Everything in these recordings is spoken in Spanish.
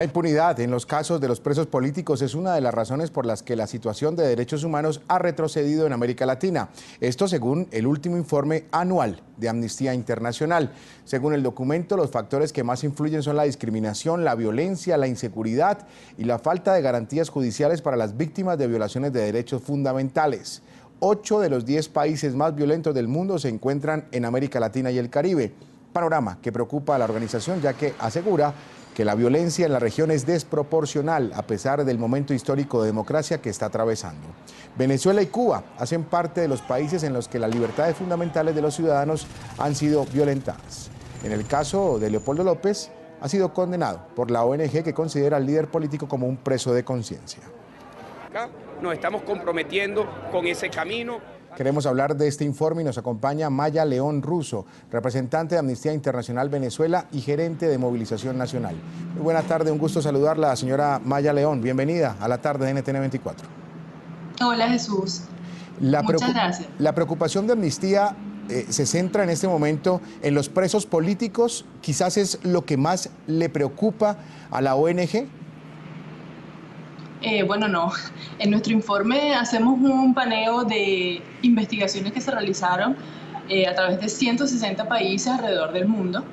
La impunidad en los casos de los presos políticos es una de las razones por las que la situación de derechos humanos ha retrocedido en América Latina. Esto según el último informe anual de Amnistía Internacional. Según el documento, los factores que más influyen son la discriminación, la violencia, la inseguridad y la falta de garantías judiciales para las víctimas de violaciones de derechos fundamentales. 8 de los 10 países más violentos del mundo se encuentran en América Latina y el Caribe. Panorama que preocupa a la organización, ya que asegura que la violencia en la región es desproporcional a pesar del momento histórico de democracia que está atravesando. Venezuela y Cuba hacen parte de los países en los que las libertades fundamentales de los ciudadanos han sido violentadas. En el caso de Leopoldo López, ha sido condenado por la ONG que considera al líder político como un preso de conciencia. Nos estamos comprometiendo con ese camino. Queremos hablar de este informe y nos acompaña Maya León Russo, representante de Amnistía Internacional Venezuela y gerente de Movilización Nacional. Muy buena tarde, un gusto saludarla, señora Maya León. Bienvenida a la tarde de NTN 24. Hola Jesús, muchas gracias. La preocupación de Amnistía se centra en este momento en los presos políticos, quizás es lo que más le preocupa a la ONG. Bueno, no. En nuestro informe hacemos un paneo de investigaciones que se realizaron a través de 160 países alrededor del mundo.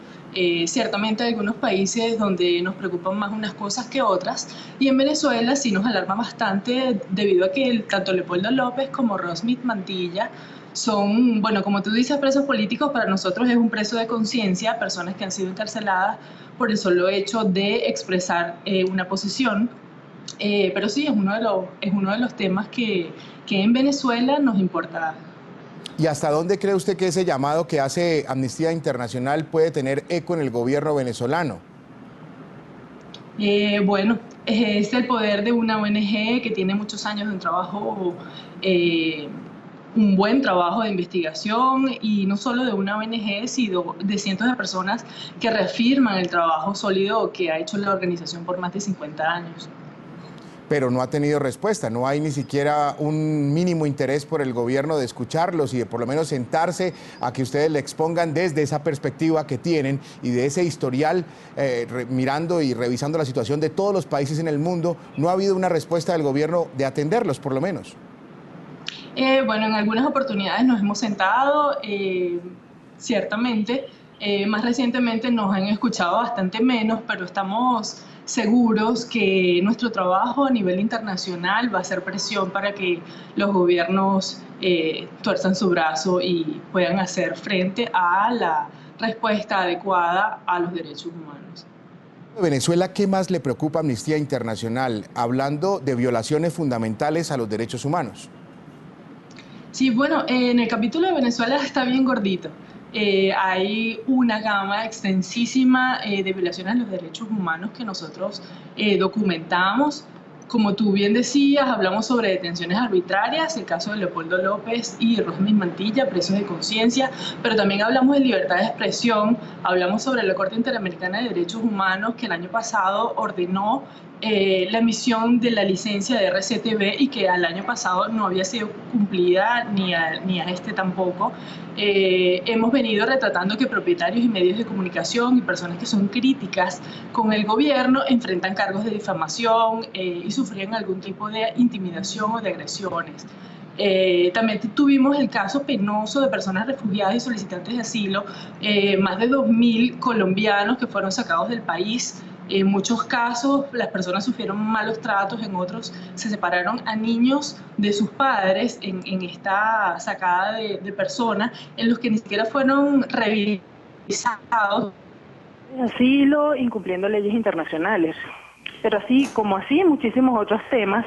Ciertamente hay algunos países donde nos preocupan más unas cosas que otras, y en Venezuela sí nos alarma bastante debido a que tanto Leopoldo López como Rosmith Mantilla son, bueno, como tú dices, presos políticos. Para nosotros es un preso de conciencia, personas que han sido encarceladas por el solo hecho de expresar una posición. Pero sí, es uno de los temas que en Venezuela nos importa. ¿Y hasta dónde cree usted que ese llamado que hace Amnistía Internacional puede tener eco en el gobierno venezolano? Bueno, es el poder de una ONG que tiene muchos años de un trabajo, un buen trabajo de investigación, y no solo de una ONG, sino de cientos de personas que reafirman el trabajo sólido que ha hecho la organización por más de 50 años. Pero no ha tenido respuesta, no hay ni siquiera un mínimo interés por el gobierno de escucharlos y de por lo menos sentarse a que ustedes le expongan desde esa perspectiva que tienen y de ese historial, mirando y revisando la situación de todos los países en el mundo. No ha habido una respuesta del gobierno de atenderlos, por lo menos. Bueno, en algunas oportunidades nos hemos sentado, ciertamente. Más recientemente nos han escuchado bastante menos, pero estamos seguros que nuestro trabajo a nivel internacional va a hacer presión para que los gobiernos tuerzan su brazo y puedan hacer frente a la respuesta adecuada a los derechos humanos. Venezuela, ¿qué más le preocupa a Amnistía Internacional, hablando de violaciones fundamentales a los derechos humanos? Sí, bueno, en el capítulo de Venezuela está bien gordito. Hay una gama extensísima de violaciones a los derechos humanos que nosotros documentamos. Como tú bien decías, hablamos sobre detenciones arbitrarias, el caso de Leopoldo López y Rosmith Mantilla, presos de conciencia, pero también hablamos de libertad de expresión, hablamos sobre la Corte Interamericana de Derechos Humanos, que el año pasado ordenó la emisión de la licencia de RCTV y que al año pasado no había sido cumplida, ni a este tampoco. Hemos venido retratando que propietarios y medios de comunicación y personas que son críticas con el gobierno enfrentan cargos de difamación y sufrían algún tipo de intimidación o de agresiones. También tuvimos el caso penoso de personas refugiadas y solicitantes de asilo, más de 2.000 colombianos que fueron sacados del país. En muchos casos las personas sufrieron malos tratos, en otros se separaron a niños de sus padres en esta sacada de personas en los que ni siquiera fueron revisados. Asilo, incumpliendo leyes internacionales, pero así muchísimos otros temas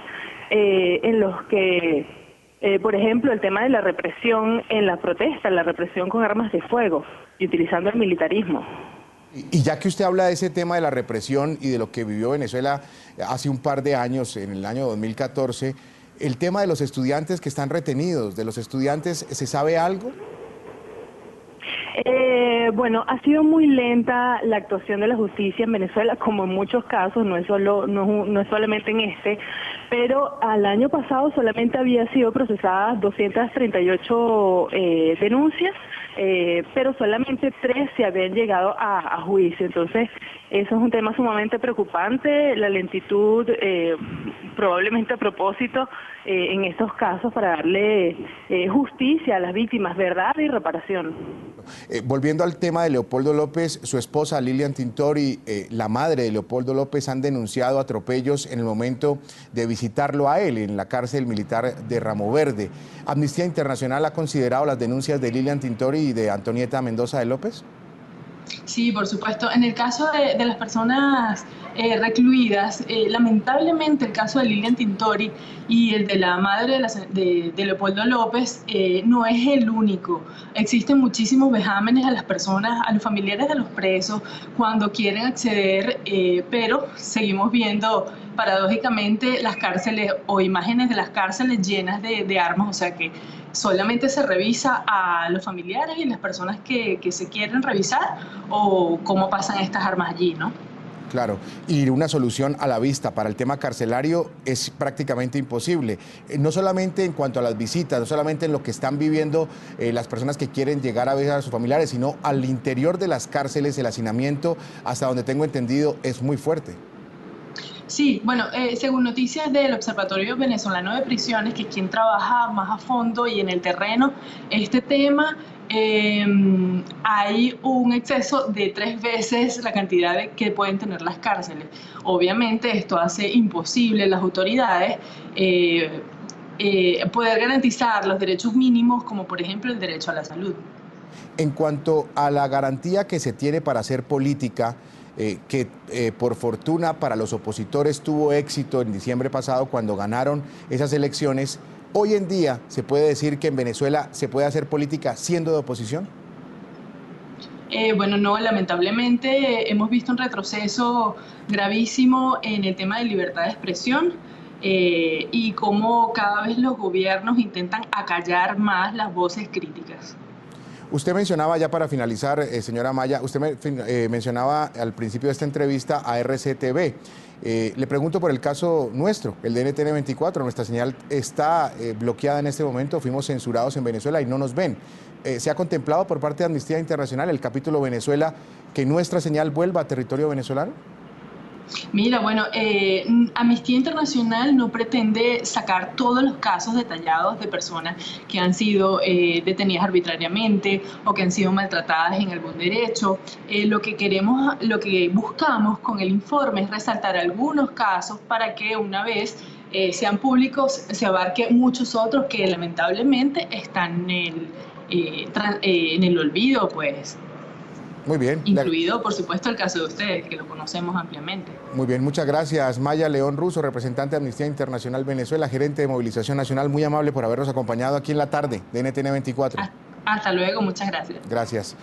en los que, por ejemplo, el tema de la represión en la protesta, la represión con armas de fuego y utilizando el militarismo. Y ya que usted habla de ese tema de la represión y de lo que vivió Venezuela hace un par de años, en el año 2014, el tema de los estudiantes que están retenidos, de los estudiantes, ¿se sabe algo? Bueno, ha sido muy lenta la actuación de la justicia en Venezuela, como en muchos casos, no es solamente en este, pero al año pasado solamente había sido procesadas 238 denuncias pero solamente 3 se habían llegado a juicio. Entonces, eso es un tema sumamente preocupante, la lentitud, probablemente a propósito, en estos casos para darle justicia a las víctimas, verdad y reparación. Volviendo al tema de Leopoldo López, su esposa Lilian Tintori, la madre de Leopoldo López, han denunciado atropellos en el momento de visitarlo a él en la cárcel militar de Ramo Verde. ¿Amnistía Internacional ha considerado las denuncias de Lilian Tintori y de Antonieta Mendoza de López? Sí, por supuesto. En el caso de las personas recluidas, lamentablemente el caso de Lilian Tintori y el de la madre de Leopoldo López no es el único. Existen muchísimos vejámenes a las personas, a los familiares de los presos cuando quieren acceder, pero seguimos viendo paradójicamente las cárceles o imágenes de las cárceles llenas de armas, o sea que solamente se revisa a los familiares y las personas que se quieren revisar o cómo pasan estas armas allí, ¿no? Claro, y una solución a la vista para el tema carcelario es prácticamente imposible, no solamente en cuanto a las visitas, no solamente en lo que están viviendo las personas que quieren llegar a ver a sus familiares, sino al interior de las cárceles, el hacinamiento, hasta donde tengo entendido, es muy fuerte. Sí, bueno, según noticias del Observatorio Venezolano de Prisiones, que es quien trabaja más a fondo y en el terreno este tema, hay un exceso de 3 veces la cantidad que pueden tener las cárceles. Obviamente esto hace imposible a las autoridades poder garantizar los derechos mínimos, como por ejemplo el derecho a la salud. En cuanto a la garantía que se tiene para hacer política, que por fortuna para los opositores tuvo éxito en diciembre pasado cuando ganaron esas elecciones, hoy en día se puede decir que en Venezuela se puede hacer política siendo de oposición. Bueno, no, lamentablemente hemos visto un retroceso gravísimo en el tema de libertad de expresión y cómo cada vez los gobiernos intentan acallar más las voces críticas. Usted mencionaba, ya para finalizar, señora Maya, usted mencionaba al principio de esta entrevista a RCTV. Le pregunto por el caso nuestro, el de NTN 24. Nuestra señal está bloqueada en este momento, fuimos censurados en Venezuela y no nos ven. ¿Se ha contemplado por parte de Amnistía Internacional, el capítulo Venezuela, que nuestra señal vuelva a territorio venezolano? Mira, bueno, Amnistía Internacional no pretende sacar todos los casos detallados de personas que han sido detenidas arbitrariamente o que han sido maltratadas en algún derecho. Lo que buscamos con el informe es resaltar algunos casos para que una vez sean públicos se abarque muchos otros que lamentablemente están en el olvido, pues. Muy bien. Incluido, por supuesto, el caso de ustedes, que lo conocemos ampliamente. Muy bien, muchas gracias. Maya León Russo, representante de Amnistía Internacional Venezuela, gerente de Movilización Nacional, muy amable por habernos acompañado aquí en la tarde de NTN 24. Hasta luego, muchas gracias. Gracias.